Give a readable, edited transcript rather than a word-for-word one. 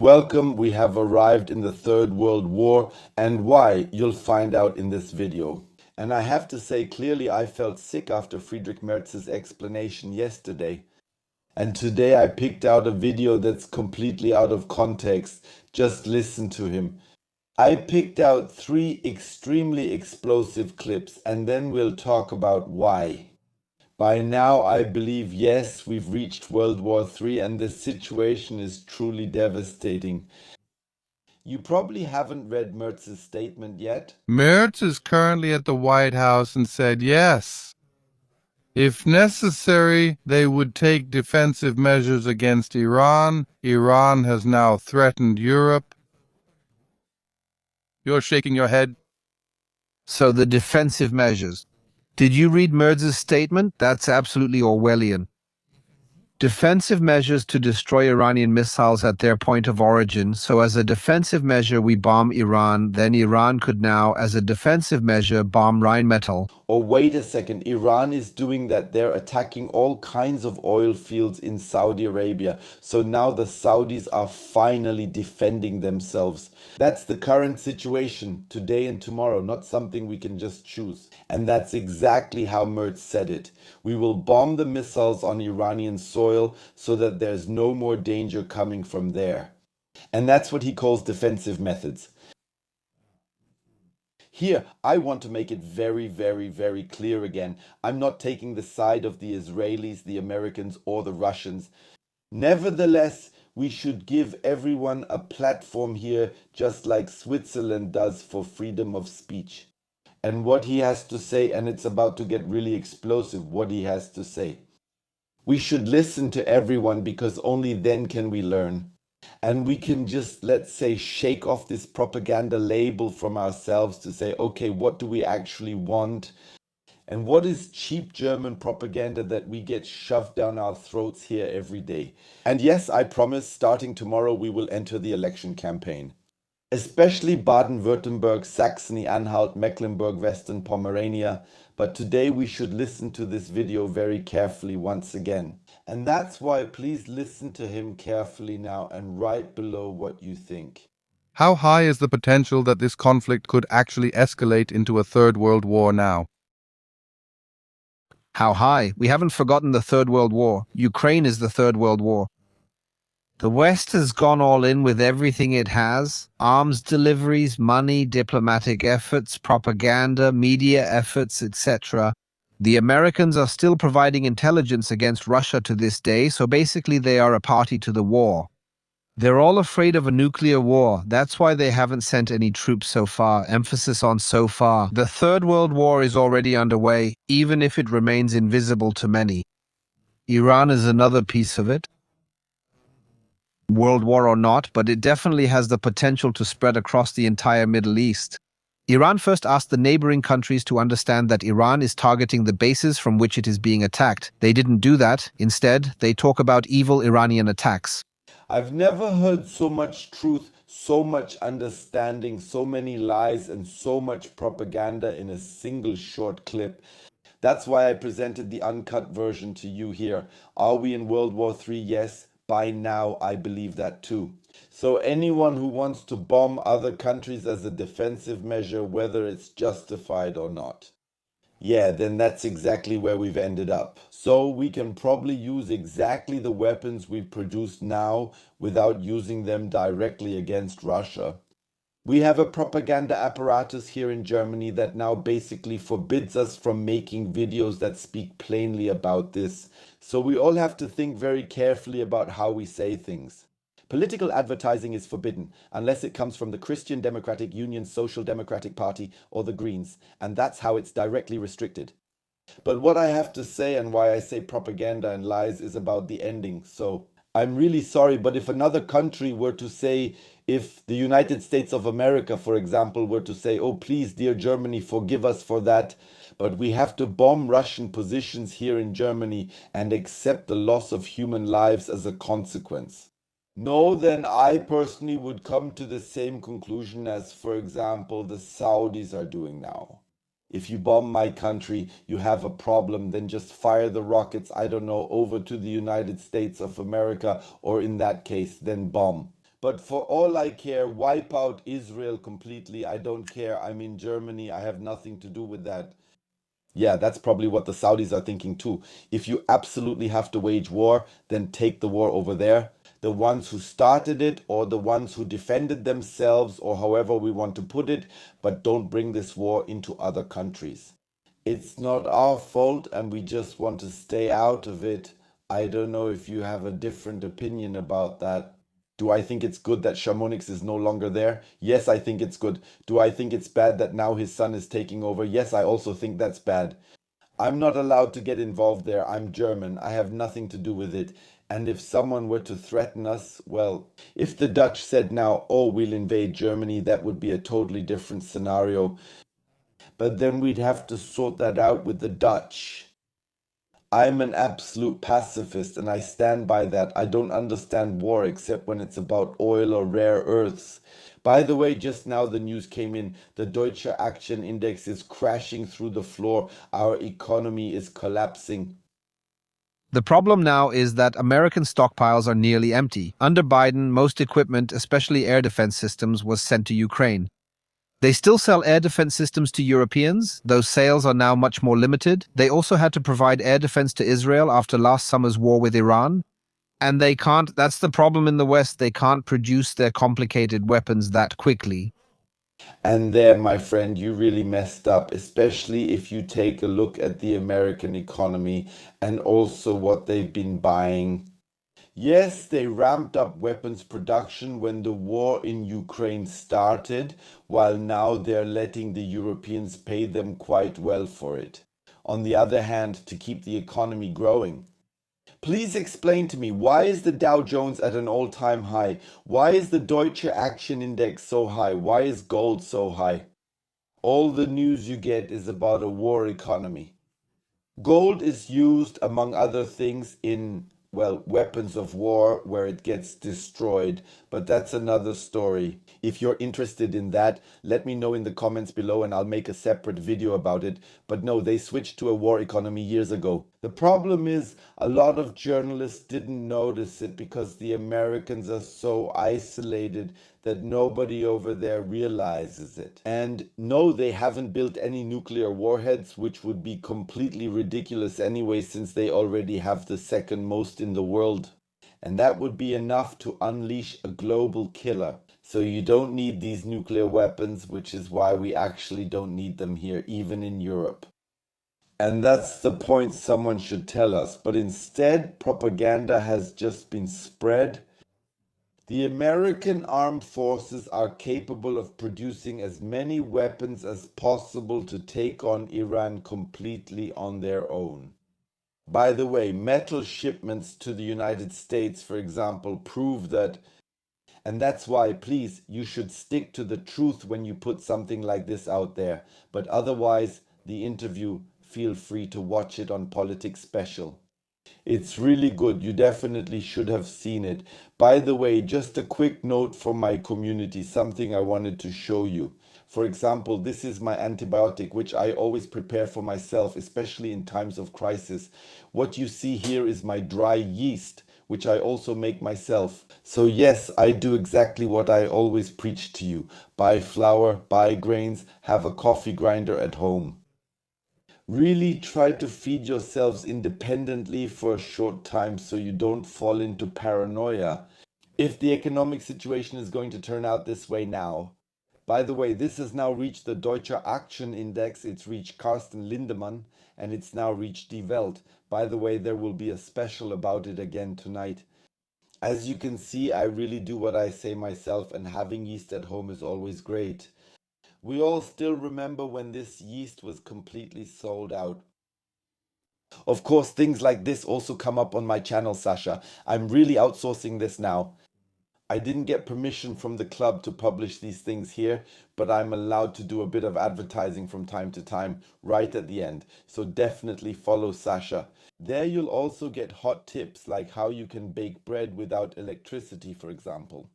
Welcome, we have arrived in the Third World War, and why, you'll find out in this video. And I have to say clearly I felt sick after Friedrich Merz's explanation yesterday. And today I picked out a video that's completely out of context. Just listen to him. I picked out 3 extremely explosive clips, and then we'll talk about why. By now, I believe, yes, we've reached World War III and the situation is truly devastating. You probably haven't read Merz's statement yet. Merz is currently at the White House and said yes. If necessary, they would take defensive measures against Iran. Iran has now threatened Europe. You're shaking your head. So the defensive measures. Did you read Merz's statement? That's absolutely Orwellian. Defensive measures to destroy Iranian missiles at their point of origin. So as a defensive measure, we bomb Iran. Then Iran could now, as a defensive measure, bomb Rheinmetall. Or wait a second, Iran is doing that. They're attacking all kinds of oil fields in Saudi Arabia. So now the Saudis are finally defending themselves. That's the current situation today and tomorrow, not something we can just choose. And that's exactly how Merz said it. We will bomb the missiles on Iranian soil so that there's no more danger coming from there. And that's what he calls defensive methods. Here, I want to make it very, very, very clear again. I'm not taking the side of the Israelis, the Americans, or the Russians. Nevertheless, we should give everyone a platform here, just like Switzerland does for freedom of speech. And what he has to say, and it's about to get really explosive, what he has to say. We should listen to everyone because only then can we learn. And we can just, let's say, shake off this propaganda label from ourselves to say, okay, what do we actually want? And what is cheap German propaganda that we get shoved down our throats here every day? And yes, I promise, starting tomorrow, we will enter the election campaign. Especially Baden-Württemberg, Saxony-Anhalt, Mecklenburg, Western Pomerania. But today we should listen to this video very carefully once again. And that's why please listen to him carefully now and write below what you think. How high is the potential that this conflict could actually escalate into a third world war now? How high? We haven't forgotten the Third World War. Ukraine is the Third World War. The West has gone all in with everything it has: arms deliveries, money, diplomatic efforts, propaganda, media efforts, etc. The Americans are still providing intelligence against Russia to this day, so basically they are a party to the war. They're all afraid of a nuclear war. That's why they haven't sent any troops so far. Emphasis on so far. The Third World War is already underway, even if it remains invisible to many. Iran is another piece of it. World war or not, but it definitely has the potential to spread across the entire Middle East. Iran first asked the neighboring countries to understand that Iran is targeting the bases from which it is being attacked. They didn't do that. Instead, they talk about evil Iranian attacks. I've never heard so much truth, so much understanding, so many lies, and so much propaganda in a single short clip. That's why I presented the uncut version to you here. Are we in World War III? Yes. By now, I believe that too. So anyone who wants to bomb other countries as a defensive measure, whether it's justified or not, yeah, then that's exactly where we've ended up. So we can probably use exactly the weapons we've produced now without using them directly against Russia. We have a propaganda apparatus here in Germany that now basically forbids us from making videos that speak plainly about this. So we all have to think very carefully about how we say things. Political advertising is forbidden unless it comes from the Christian Democratic Union Social Democratic Party or the Greens, and that's how it's directly restricted. But what I have to say and why I say propaganda and lies is about the ending. So I'm really sorry, but if another country were to say, if the United States of America, for example, were to say, oh, please, dear Germany, forgive us for that, but we have to bomb Russian positions here in Germany and accept the loss of human lives as a consequence. No, then I personally would come to the same conclusion as, for example, the Saudis are doing now. If you bomb my country, you have a problem, then just fire the rockets, I don't know, over to the United States of America, or in that case, then bomb. But for all I care, wipe out Israel completely. I don't care. I'm in Germany. I have nothing to do with that. Yeah, that's probably what the Saudis are thinking too. If you absolutely have to wage war, then take the war over there. The ones who started it, or the ones who defended themselves, or however we want to put it, but don't bring this war into other countries. It's not our fault and we just want to stay out of it. I don't know if you have a different opinion about that. Do I think it's good that Chamonix is no longer there? Yes, I think it's good. Do I think it's bad that now his son is taking over? Yes, I also think that's bad. I'm not allowed to get involved there. I'm German. I have nothing to do with it. And if someone were to threaten us, well, if the Dutch said now, oh, we'll invade Germany, that would be a totally different scenario. But then we'd have to sort that out with the Dutch. I'm an absolute pacifist and I stand by that. I don't understand war except when it's about oil or rare earths. By the way, just now the news came in. The Deutsche Action Index is crashing through the floor. Our economy is collapsing. The problem now is that American stockpiles are nearly empty. Under Biden, most equipment, especially air defense systems, was sent to Ukraine. They still sell air defense systems to Europeans. Those sales are now much more limited. They also had to provide air defense to Israel after last summer's war with Iran. And they can't, that's the problem in the West, they can't produce their complicated weapons that quickly. And there, my friend, you really messed up, especially if you take a look at the American economy and also what they've been buying. Yes, they ramped up weapons production when the war in Ukraine started, while now they're letting the Europeans pay them quite well for it. On the other hand, to keep the economy growing. Please explain to me, why is the Dow Jones at an all-time high? Why is the Deutsche Action Index so high? Why is gold so high? All the news you get is about a war economy. Gold is used, among other things, in, well, weapons of war where it gets destroyed, but that's another story. If you're interested in that, let me know in the comments below and I'll make a separate video about it. But no, they switched to a war economy years ago. The problem is a lot of journalists didn't notice it because the Americans are so isolated that nobody over there realizes it. And no, they haven't built any nuclear warheads, which would be completely ridiculous anyway, since they already have the second most in the world. And that would be enough to unleash a global killer. So you don't need these nuclear weapons, which is why we actually don't need them here, even in Europe. And that's the point someone should tell us. But instead, propaganda has just been spread. The American armed forces are capable of producing as many weapons as possible to take on Iran completely on their own. By the way, metal shipments to the United States, for example, prove that. And that's why, please, you should stick to the truth when you put something like this out there. But otherwise, the interview, feel free to watch it on Politics Special. It's really good. You definitely should have seen it. By the way, just a quick note from my community, something I wanted to show you. For example, this is my antibiotic, which I always prepare for myself, especially in times of crisis. What you see here is my dry yeast, which I also make myself. So yes, I do exactly what I always preach to you. Buy flour, buy grains, have a coffee grinder at home. Really try to feed yourselves independently for a short time so you don't fall into paranoia. If the economic situation is going to turn out this way now. By the way, this has now reached the Deutsche Action Index, it's reached Carsten Lindemann, and it's now reached Die Welt. By the way, there will be a special about it again tonight. As you can see, I really do what I say myself, and having yeast at home is always great. We all still remember when this yeast was completely sold out. Of course, things like this also come up on my channel, Sasha. I'm really outsourcing this now. I didn't get permission from the club to publish these things here, but I'm allowed to do a bit of advertising from time to time, right at the end. So definitely follow Sasha. There you'll also get hot tips like how you can bake bread without electricity, for example.